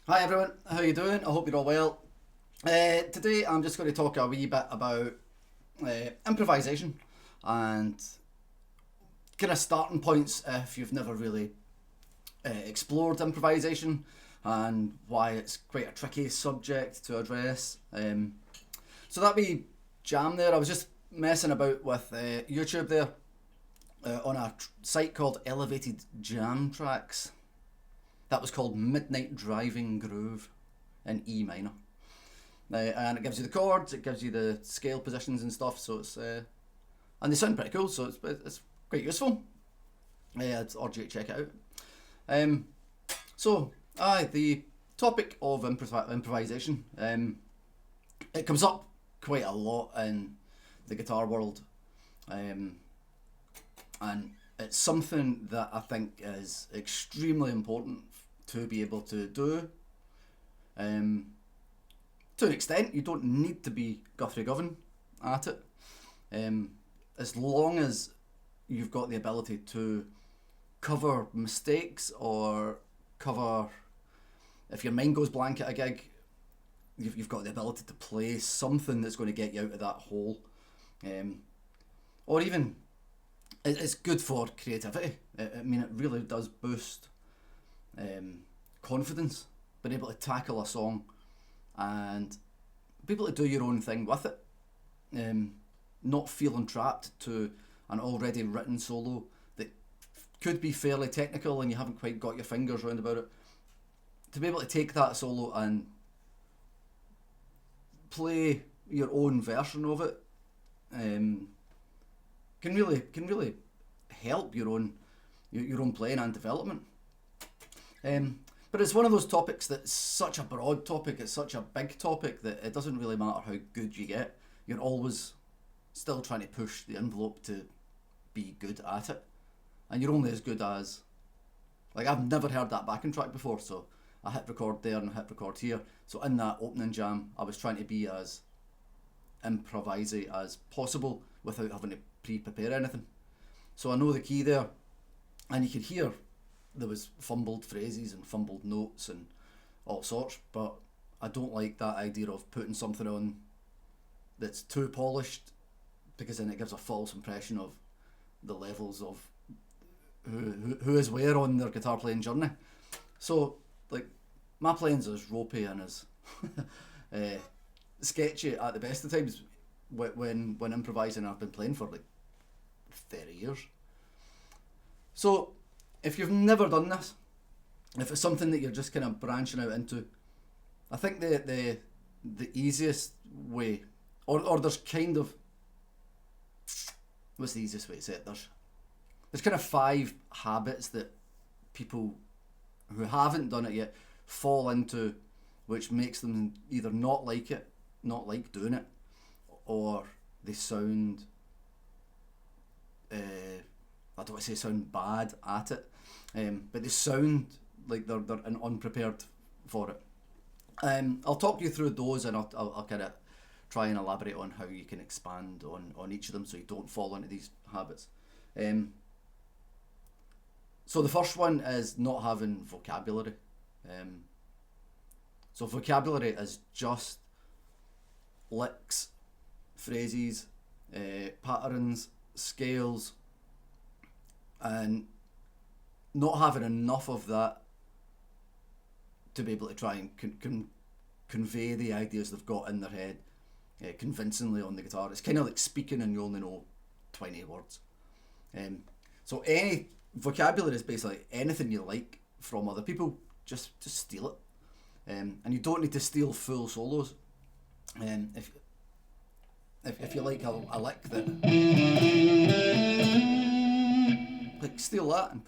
Hi everyone, how you doing? I hope you're all well. Today I'm just going to talk a wee bit about improvisation and kind of starting points if you've never really explored improvisation and why it's quite a tricky subject to address. So that wee jam there, I was just messing about with YouTube there on a site called Elevated Jam Tracks. That was called Midnight Driving Groove in E minor. And it gives you the chords, it gives you the scale positions and stuff, so it's and they sound pretty cool, so it's quite useful. I'd urge you to check it out. The topic of improvisation, it comes up quite a lot in the guitar world, and it's something that I think is extremely important to be able to do. To an extent, you don't need to be Guthrie Govan at it. As long as you've got the ability to cover mistakes or cover, if your mind goes blank at a gig, you've got the ability to play something that's going to get you out of that hole. Or even, it's good for creativity. I mean, it really does boost confidence, being able to tackle a song and be able to do your own thing with it, not feeling trapped to an already written solo that could be fairly technical and you haven't quite got your fingers round about it. To be able to take that solo and play your own version of it can really help your own playing and development. But it's one of those topics that's such a broad topic, it's such a big topic that it doesn't really matter how good you get, you're always still trying to push the envelope to be good at it. And you're only as good as, like, I've never heard that backing track before, so I hit record there and I hit record here. So in that opening jam, I was trying to be as improvisy as possible without having to pre-prepare anything. So I know the key there, and you could hear there was fumbled phrases and fumbled notes and all sorts, but I don't like that idea of putting something on that's too polished, because then it gives a false impression of the levels of who is where on their guitar playing journey. So, like, my playing's as ropey and as sketchy at the best of times when improvising. I've been playing for like 30 years. So if you've never done this, if it's something that you're just kind of branching out into, I think the easiest way, or there's kind of, what's the easiest way to say it? There's kind of 5 habits that people who haven't done it yet fall into, which makes them either not like doing it, or they sound, I don't want to say sound bad at it, but they sound like they're unprepared for it. I'll talk you through those, and I'll kind of try and elaborate on how you can expand on each of them so you don't fall into these habits. So the first one is not having vocabulary. So vocabulary is just licks, phrases, patterns, scales, and not having enough of that to be able to try and convey the ideas they've got in their head convincingly on the guitar. It's kind of like speaking and you only know 20 words. So any vocabulary is basically anything you like from other people, just steal it. And you don't need to steal full solos. If you like a lick that, like, steal that and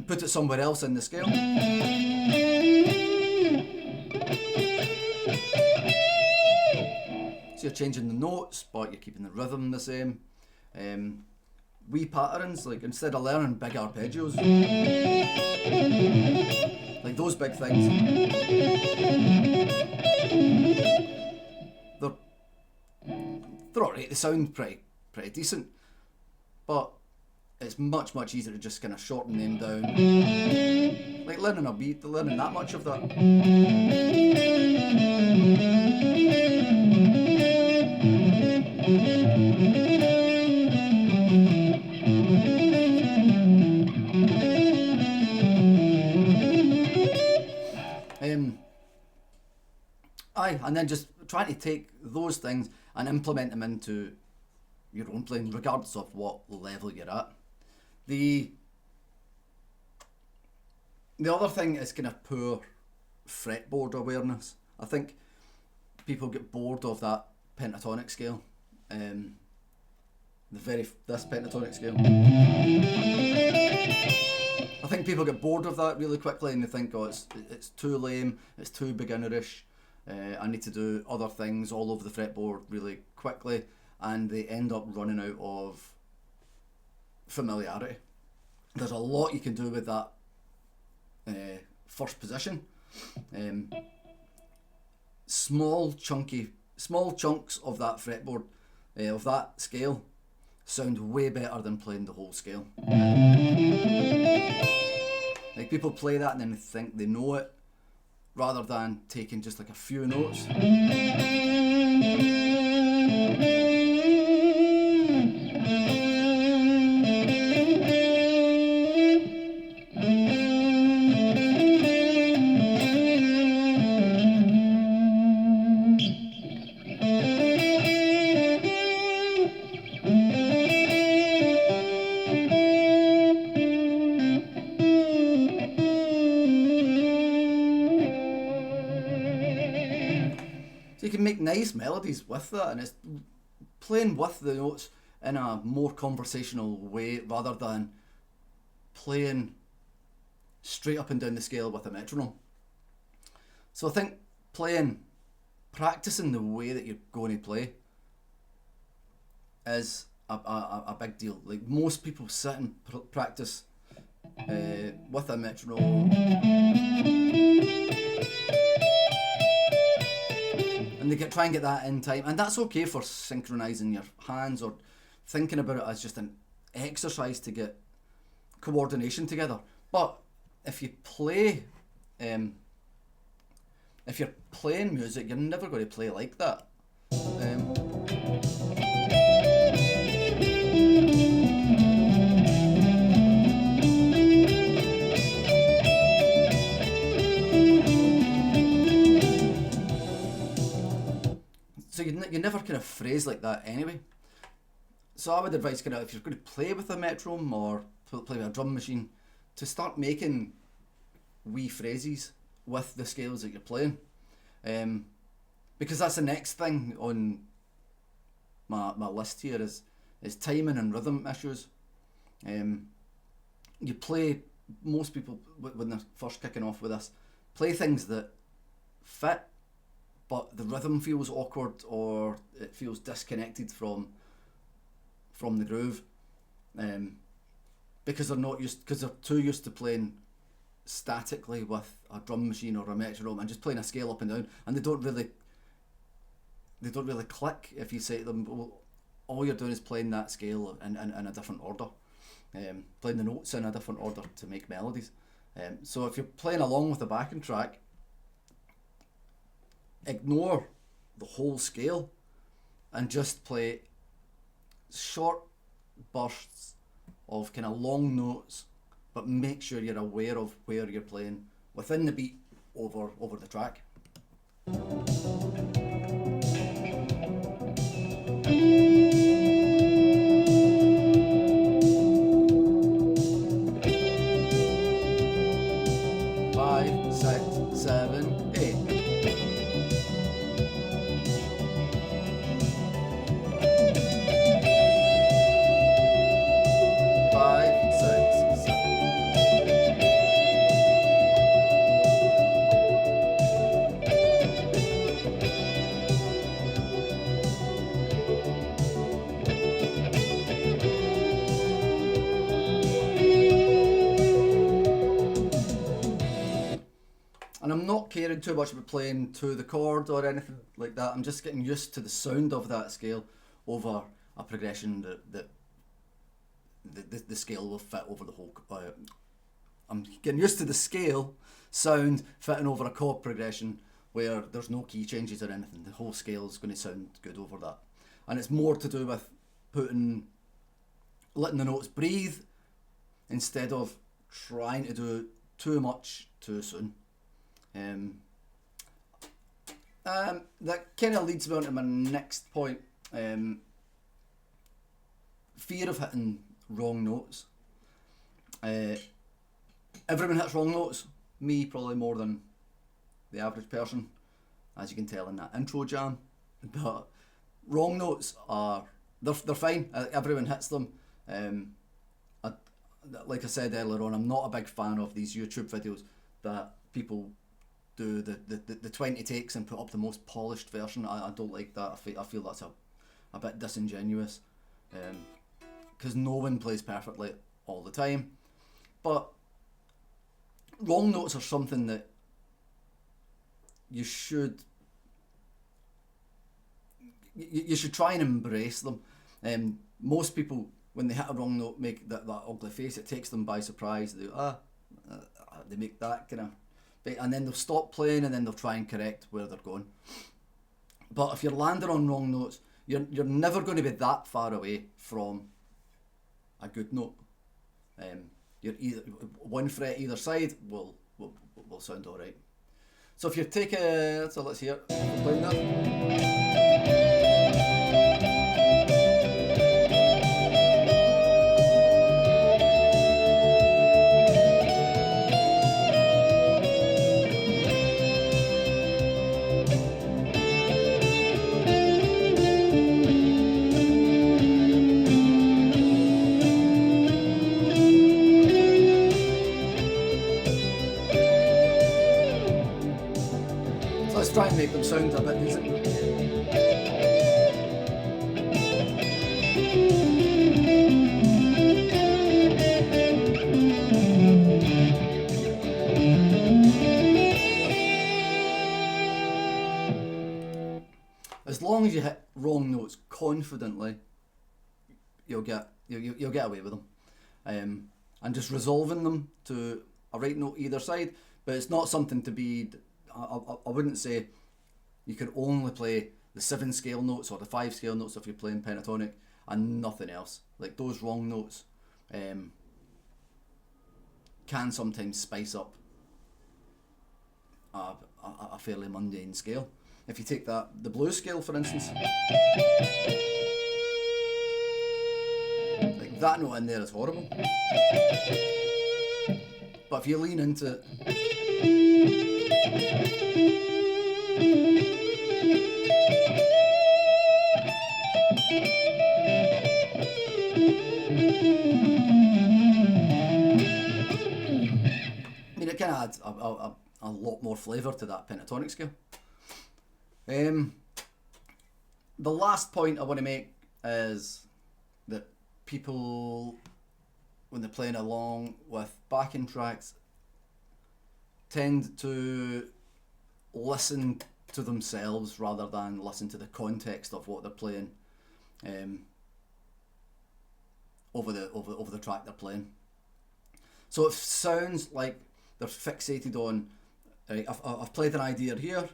put it somewhere else in the scale. So you're changing the notes, but you're keeping the rhythm the same. Wee patterns, like instead of learning big arpeggios, like those big things, they're alright, they sound pretty decent, but it's much easier to just kind of shorten them down, like learning a beat, learning that much of that. And then just trying to take those things and implement them into your own playing, regardless of what level you're at. The other thing is kind of poor fretboard awareness. I think people get bored of that pentatonic scale, this pentatonic scale. I think people get bored of that really quickly, and they think, oh, it's too lame, it's too beginnerish. I need to do other things all over the fretboard really quickly, and they end up running out of familiarity. There's a lot you can do with that first position. Small chunks of that fretboard, of that scale, sound way better than playing the whole scale. Like, people play that and then they think they know it, rather than taking just like a few notes. So you can make nice melodies with that, and it's playing with the notes in a more conversational way rather than playing straight up and down the scale with a metronome. So I think practicing the way that you're going to play is a big deal. Like, most people sit and practice with a metronome, and they try and get that in time, and that's okay for synchronizing your hands or thinking about it as just an exercise to get coordination together. But if you're playing music, you're never going to play like that. So you never kind of phrase like that anyway. So I would advise, kind of, if you're going to play with a metronome or play with a drum machine, to start making wee phrases with the scales that you're playing, because that's the next thing on my list here is timing and rhythm issues. You play, most people when they're first kicking off with this, play things that fit, but the rhythm feels awkward or it feels disconnected from the groove, because they're too used to playing statically with a drum machine or a metronome and just playing a scale up and down, and they don't really click if you say to them, well, all you're doing is playing that scale in a different order, playing the notes in a different order to make melodies. So if you're playing along with the backing track, ignore the whole scale and just play short bursts of kind of long notes, but make sure you're aware of where you're playing within the beat over the track. 5, 6, 7, 8. And I'm not caring too much about playing to the chord or anything like that. I'm just getting used to the sound of that scale over a progression that the scale will fit over the whole. I'm getting used to the scale sound fitting over a chord progression where there's no key changes or anything. The whole scale is going to sound good over that, and it's more to do with letting the notes breathe instead of trying to do too much too soon. That kind of leads me on to my next point. Fear of hitting wrong notes. Everyone hits wrong notes. Me probably more than the average person, as you can tell in that intro jam. But wrong notes they're fine. Everyone hits them. Like I said earlier on, I'm not a big fan of these YouTube videos that people do the 20 takes and put up the most polished version. I don't like that. I feel that's a bit disingenuous, because no one plays perfectly all the time. But wrong notes are something that you should try and embrace them. Most people, when they hit a wrong note, make that ugly face. It takes them by surprise. They make that kind of, and then they'll stop playing, and then they'll try and correct where they're going. But if you're landing on wrong notes, you're never going to be that far away from a good note. You're either one fret either side will sound all right. So if you take so let's hear playing that. Let's try and make them sound a bit music. As long as you hit wrong notes confidently, you'll get away with them, and just resolving them to a right note either side. But it's not something to be. I wouldn't say you can only play the 7 scale notes or the 5 scale notes if you're playing pentatonic and nothing else. Like those wrong notes can sometimes spice up a fairly mundane scale. If you take the blues scale for instance, like that note in there is horrible. But if you lean into it kind of adds a lot more flavour to that pentatonic scale. The last point I want to make is that people, when they're playing along with backing tracks, tend to listen to themselves rather than listen to the context of what they're playing over the track they're playing. So it sounds like they're fixated on, right, I've played an idea here,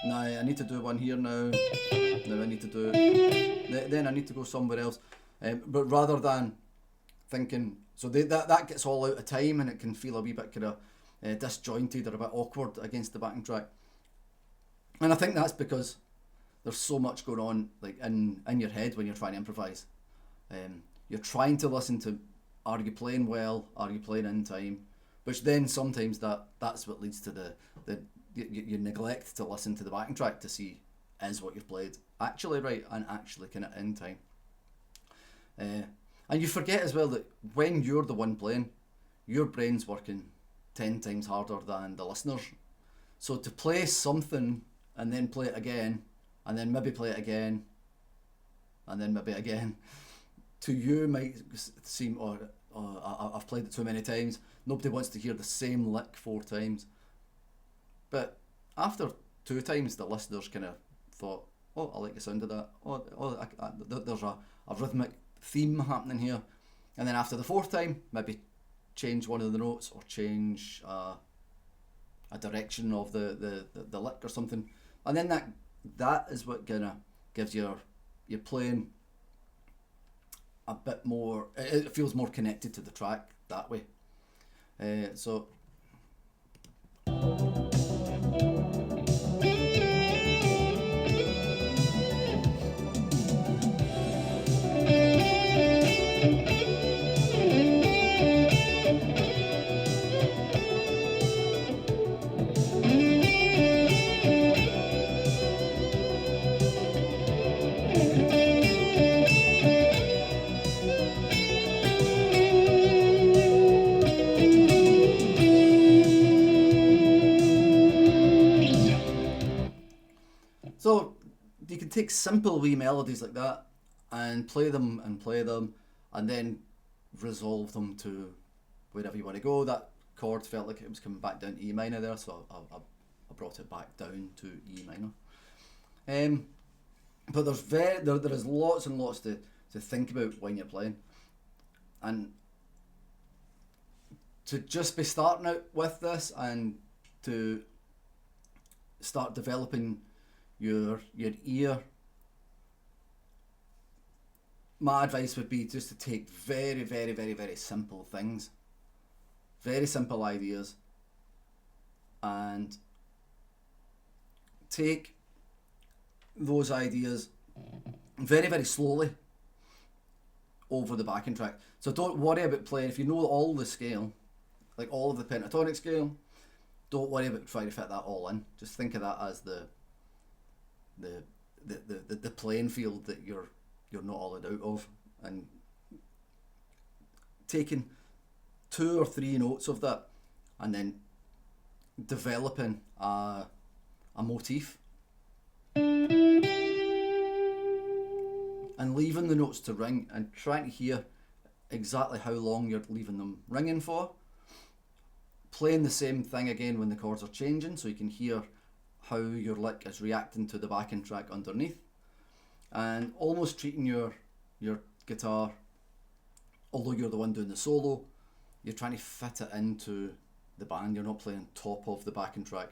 now I need to do one here now I need to do, then I need to go somewhere else. But rather than thinking, so that gets all out of time and it can feel a wee bit kind of disjointed or a bit awkward against the backing track. And I think that's because there's so much going on like in your head when you're trying to improvise. You're trying to listen to, are you playing well, are you playing in time, which then sometimes that's what leads to you neglect to listen to the backing track to see is what you've played actually right and actually kind of in time. And you forget as well that when you're the one playing, your brain's working 10 times harder than the listeners. So to play something and then play it again, and then maybe play it again, and then maybe again, to you might seem, I've played it too many times. Nobody wants to hear the same lick 4 times. But after 2 times, the listeners kind of thought, oh, I like the sound of that. There's a rhythmic theme happening here. And then after the fourth time, maybe change one of the notes or change a direction of the lick or something. And then that is what kind of gives your playing a bit more, it feels more connected to the track that way. So So you can take simple wee melodies like that and play them, and then resolve them to wherever you want to go. That chord felt like it was coming back down to E minor there, so I brought it back down to E minor. But there is lots and lots to think about when you're playing, and to just be starting out with this and to start developing your ear, my advice would be just to take very, very, very, very simple things, very simple ideas, and take those ideas very, very slowly over the backing track. So don't worry about playing, if you know all the scale, like all of the pentatonic scale, don't worry about trying to fit that all in. Just think of that as the playing field that you're not hollowed out of, and taking 2 or 3 notes of that and then developing a motif and leaving the notes to ring and trying to hear exactly how long you're leaving them ringing for. Playing the same thing again when the chords are changing, so you can hear how your lick is reacting to the backing track underneath, and almost treating your guitar, although you're the one doing the solo, you're trying to fit it into the band. You're not playing top of the backing track,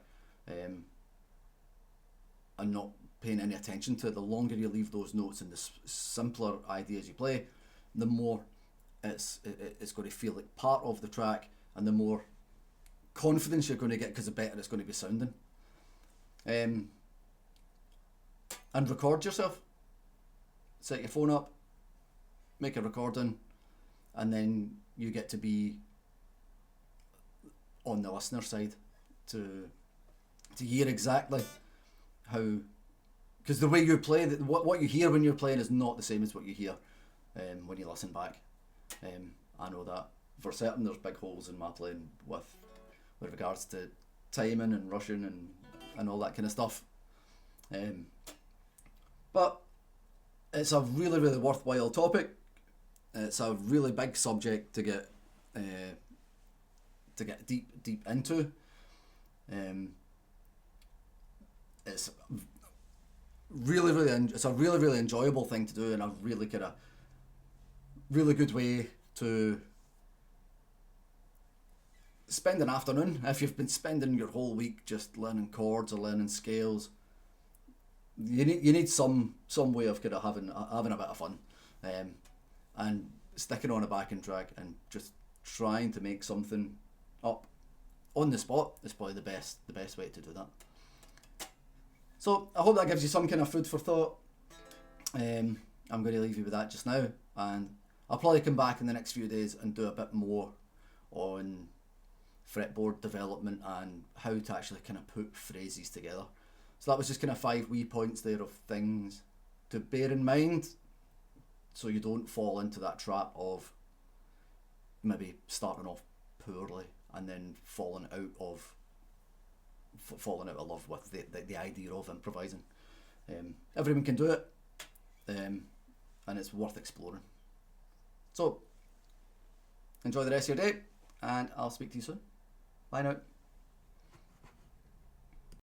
and not paying any attention to it. The longer you leave those notes and the simpler ideas you play, the more it's going to feel like part of the track, and the more confidence you're going to get, because the better it's going to be sounding. And record yourself. Set your phone up, make a recording, and then you get to be on the listener side to hear exactly how, because the way you play, what you hear when you're playing is not the same as what you hear when you listen back. I know that for certain. There's big holes in my playing with regards to timing and rushing and all that kind of stuff. But it's a really, really worthwhile topic. It's a really big subject to get deep into. It's really, it's a really, really enjoyable thing to do, and a really really good way to spend an afternoon. If you've been spending your whole week just learning chords or learning scales, you need some way of kind of having a bit of fun, and sticking on a backing track and just trying to make something up on the spot is probably the best way to do that. So I hope that gives you some kind of food for thought. I'm going to leave you with that just now, and I'll probably come back in the next few days and do a bit more on fretboard development and how to actually kind of put phrases together. So that was just kind of 5 wee points there of things to bear in mind, so you don't fall into that trap of maybe starting off poorly and then falling out of love with the idea of improvising. Everyone can do it, and it's worth exploring. So enjoy the rest of your day, and I'll speak to you soon. Bye now.